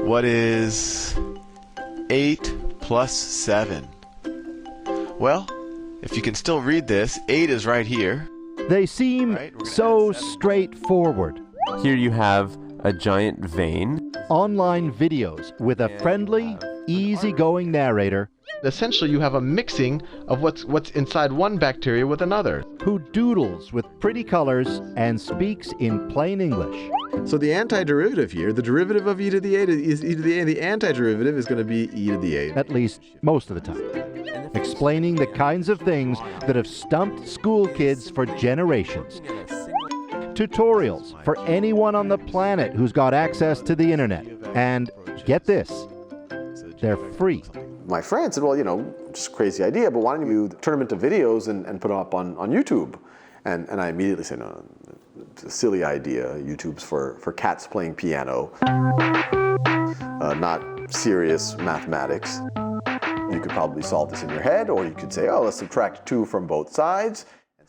What is 8 plus 7? Well, if you can still read this, 8 is right here. They seem so straightforward. Here you have a giant vein. Online videos with a friendly, easygoing narrator. Essentially, you have a mixing of what's inside one bacteria with another. Who doodles with pretty colors and speaks in plain English. So the antiderivative here, the derivative of e to the 8 is e to the 8, and the antiderivative is going to be e to the 8. At least most of the time. Explaining the kinds of things that have stumped school kids for generations. Tutorials for anyone on the planet who's got access to the internet. And get this, they're free. My friend said, well, you know, just a crazy idea, but why don't you turn them into videos and put them up on YouTube? And I immediately said, no, it's a silly idea. YouTube's for cats playing piano, not serious mathematics. You could probably solve this in your head, or you could say, oh, let's subtract 2 from both sides.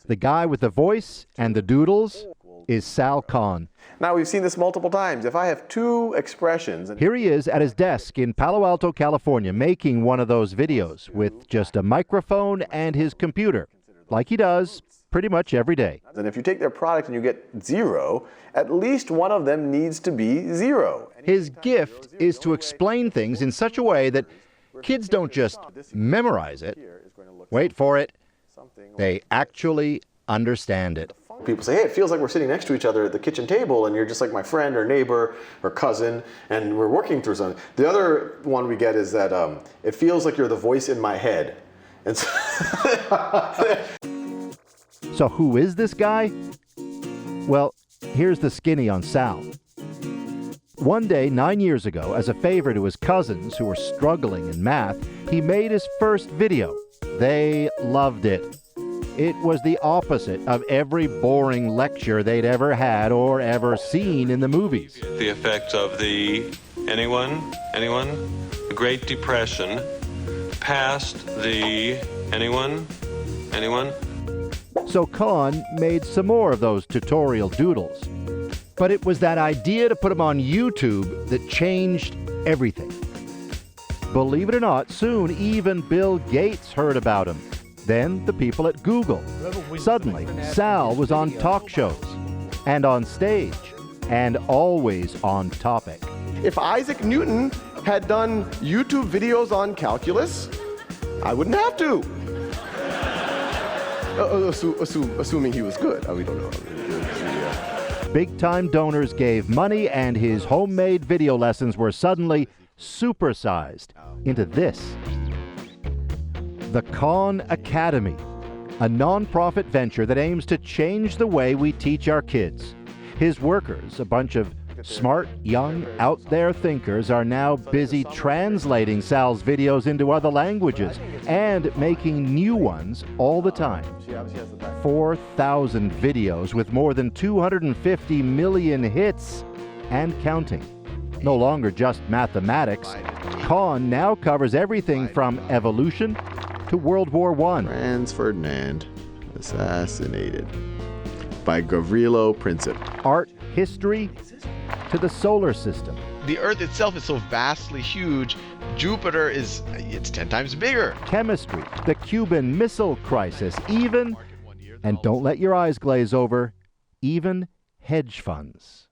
The guy with the voice and the doodles is Sal Khan. Now, we've seen this multiple times. If I have 2 expressions... Here he is at his desk in Palo Alto, California, making one of those videos with just a microphone and his computer, like he does pretty much every day. And if you take their product and you get 0, at least one of them needs to be 0. His gift is to explain things in such a way that kids don't just memorize it. Wait for it. They actually understand it. People say, hey, it feels like we're sitting next to each other at the kitchen table and you're just like my friend or neighbor or cousin and we're working through something. The other one we get is that it feels like you're the voice in my head. And so who is this guy? Well, here's the skinny on Sal. One day, 9 years ago, as a favor to his cousins who were struggling in math, he made his first video. They loved it. It was the opposite of every boring lecture they'd ever had or ever seen in the movies. The effects of the the Great Depression past the anyone. So Khan made some more of those tutorial doodles. But it was that idea to put them on YouTube that changed everything. Believe it or not, soon even Bill Gates heard about him. Then the people at Google. Suddenly, Sal was on talk shows and on stage and always on topic. If Isaac Newton had done YouTube videos on calculus, I wouldn't have to. Assuming he was good. We don't know. Big-time donors gave money, and his homemade video lessons were suddenly supersized into this. The Khan Academy, a non-profit venture that aims to change the way we teach our kids. His workers, a bunch of smart, young, out-there thinkers, are now busy translating Sal's videos into other languages and making new ones all the time. 4,000 videos with more than 250 million hits and counting. No longer just mathematics, Khan now covers everything from evolution to World War I. Franz Ferdinand assassinated by Gavrilo Princip. Art history to the solar system. The Earth itself is so vastly huge. Jupiter it's 10 times bigger. Chemistry, the Cuban Missile Crisis, even, and don't let your eyes glaze over, even hedge funds.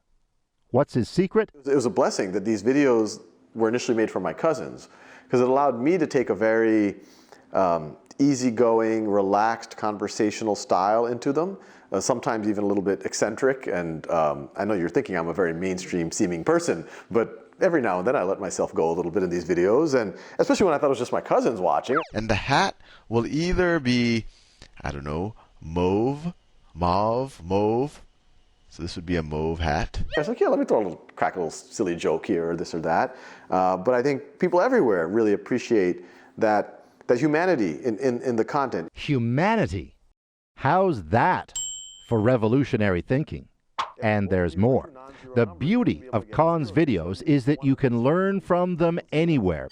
What's his secret? It was a blessing that these videos were initially made for my cousins, because it allowed me to take a very easygoing, relaxed, conversational style into them, sometimes even a little bit eccentric. And I know you're thinking I'm a very mainstream-seeming person, but every now and then I let myself go a little bit in these videos, and especially when I thought it was just my cousins watching. And the hat will either be, I don't know, mauve. So this would be a mauve hat. I was like, yeah, let me crack a little silly joke here or this or that. But I think people everywhere really appreciate that humanity in the content. Humanity? How's that for revolutionary thinking? And there's more. The beauty of Khan's videos is that you can learn from them anywhere.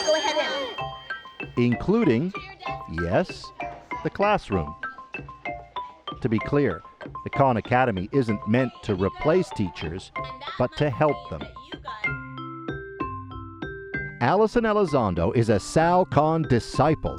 Go ahead in. Including, yes, the classroom. To be clear, the Khan Academy isn't meant to replace teachers, but to help them. Allison Elizondo is a Sal Khan disciple.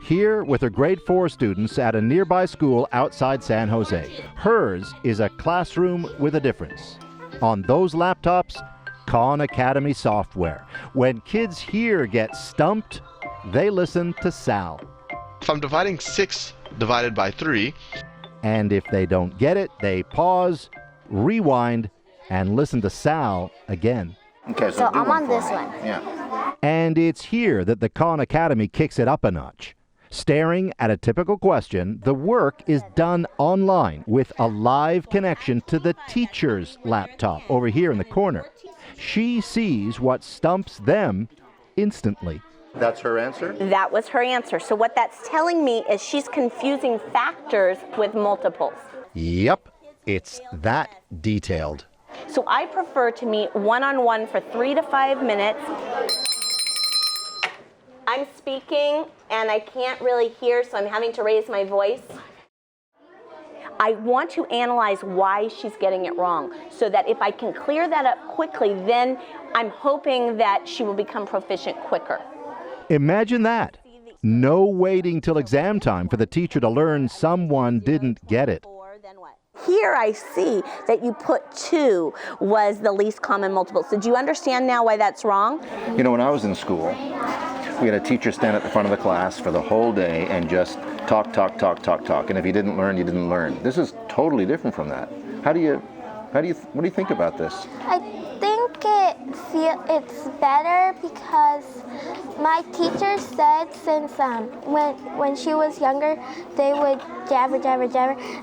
Here with her grade 4 students at a nearby school outside San Jose. Hers is a classroom with a difference. On those laptops, Khan Academy software. When kids here get stumped, they listen to Sal. If I'm dividing 6 divided by 3. And if they don't get it, they pause, rewind, and listen to Sal again. Okay, So I'm on this one. Yeah. And it's here that the Khan Academy kicks it up a notch. Staring at a typical question, the work is done online with a live connection to the teacher's laptop over here in the corner. She sees what stumps them instantly. That's her answer? That was her answer. So what that's telling me is she's confusing factors with multiples. Yep, it's that detailed. So I prefer to meet one-on-one for 3 to 5 minutes. I'm speaking and I can't really hear, so I'm having to raise my voice. I want to analyze why she's getting it wrong, so that if I can clear that up quickly, then I'm hoping that she will become proficient quicker. Imagine that. No waiting till exam time for the teacher to learn someone didn't get it. Here I see that you put 2 was the least common multiple. So do you understand now why that's wrong? You know, when I was in school, we had a teacher stand at the front of the class for the whole day and just talk. And if you didn't learn, you didn't learn. This is totally different from that. What do you think about this? I think it's better because my teacher said since when she was younger, they would jabber,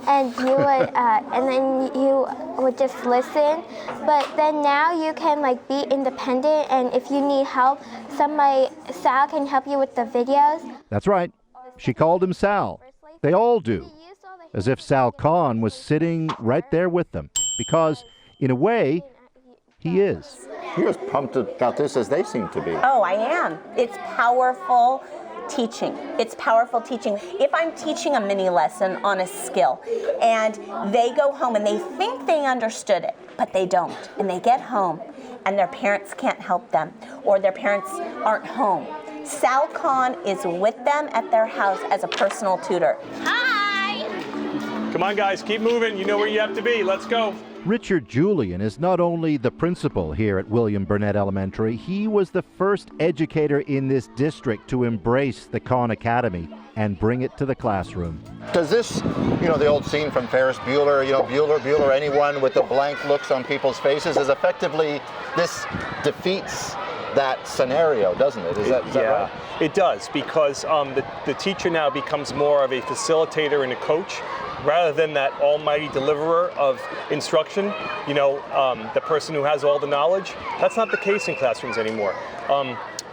and you would and then you would just listen. But then now you can like be independent, and if you need help, Sal can help you with the videos. That's right. She called him Sal. They all do. As if Sal Khan was sitting right there with them. Because, in a way, he is. You're as pumped about this as they seem to be. Oh, I am. It's powerful teaching. It's powerful teaching. If I'm teaching a mini lesson on a skill and they go home and they think they understood it, but they don't, and they get home and their parents can't help them or their parents aren't home, Sal Khan is with them at their house as a personal tutor. Hi! Come on, guys, keep moving. You know where you have to be. Let's go. Richard Julian is not only the principal here at William Burnett Elementary, he was the first educator in this district to embrace the Khan Academy and bring it to the classroom. Does this, you know, the old scene from Ferris Bueller, you know, Bueller, anyone with the blank looks on people's faces, is effectively, this defeats that scenario, doesn't it? Is that right? It does, because the teacher now becomes more of a facilitator and a coach, rather than that almighty deliverer of instruction, you know, the person who has all the knowledge. That's not the case in classrooms anymore.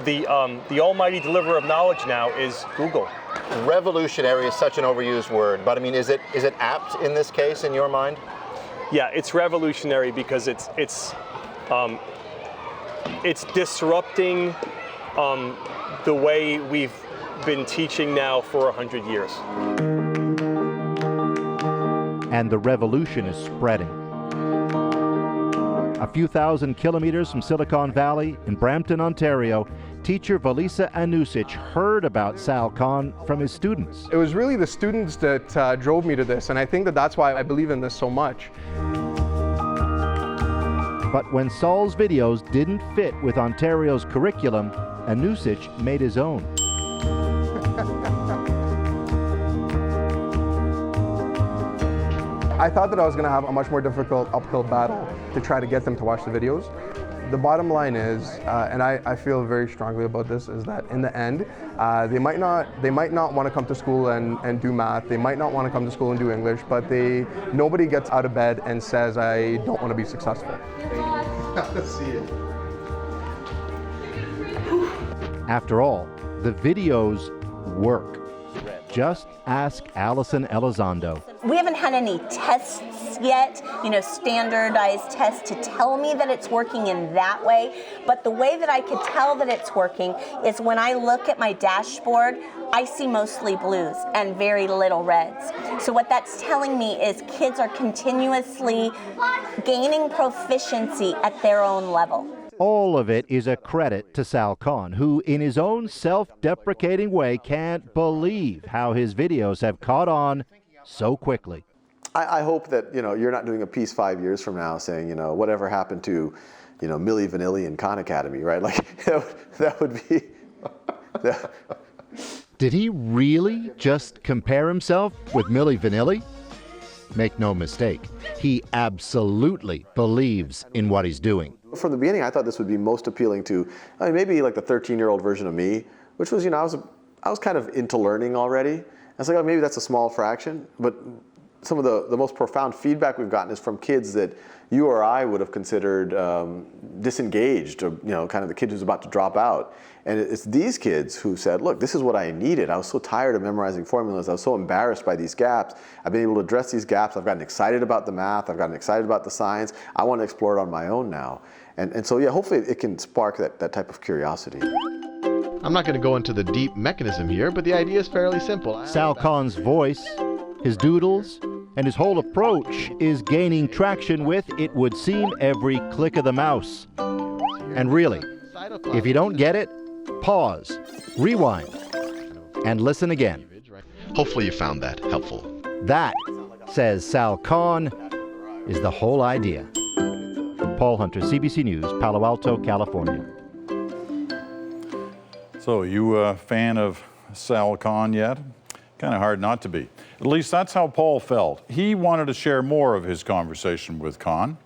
The almighty deliverer of knowledge now is Google. Revolutionary is such an overused word, but I mean, is it apt in this case, in your mind? Yeah, it's revolutionary because it's disrupting the way we've been teaching now for 100 years. And the revolution is spreading. A few thousand kilometers from Silicon Valley, in Brampton, Ontario, teacher Valisa Anusic heard about Sal Khan from his students. It was really the students that drove me to this, and I think that that's why I believe in this so much. But when Sal's videos didn't fit with Ontario's curriculum, Anusic made his own. I thought that I was going to have a much more difficult uphill battle to try to get them to watch the videos. The bottom line is, and I feel very strongly about this, is that in the end, they might not want to come to school and do math. They might not want to come to school and do English, but nobody gets out of bed and says, I don't want to be successful. Let's see it. After all, the videos work. Just ask Allison Elizondo. We haven't had any tests yet, you know, standardized tests to tell me that it's working in that way. But the way that I could tell that it's working is when I look at my dashboard, I see mostly blues and very little reds. So what that's telling me is kids are continuously gaining proficiency at their own level. All of it is a credit to Sal Khan, who in his own self-deprecating way can't believe how his videos have caught on so quickly. I hope that you're not doing a piece 5 years from now saying whatever happened to Milli Vanilli and Khan Academy, right? Like that would be. Did he really just compare himself with Milli Vanilli? Make no mistake, he absolutely believes in what he's doing. From the beginning, I thought this would be most appealing to maybe like the 13-year-old version of me, which was I was kind of into learning already. I was like, maybe that's a small fraction, but some of the most profound feedback we've gotten is from kids that you or I would have considered disengaged, or kind of the kid who's about to drop out. And it's these kids who said, look, this is what I needed. I was so tired of memorizing formulas. I was so embarrassed by these gaps. I've been able to address these gaps. I've gotten excited about the math. I've gotten excited about the science. I want to explore it on my own now. And so, yeah, hopefully it can spark that type of curiosity. I'm not going to go into the deep mechanism here, but the idea is fairly simple. Sal Khan's voice, his doodles, and his whole approach is gaining traction with, it would seem, every click of the mouse. And really, if you don't get it, pause, rewind, and listen again. Hopefully you found that helpful. That, says Sal Khan, is the whole idea. Paul Hunter, CBC News, Palo Alto, California. So, you a fan of Sal Khan yet? Kind of hard not to be. At least that's how Paul felt. He wanted to share more of his conversation with Khan.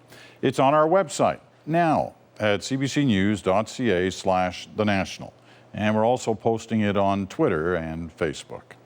It's on our website now at cbcnews.ca/thenational. And we're also posting it on Twitter and Facebook.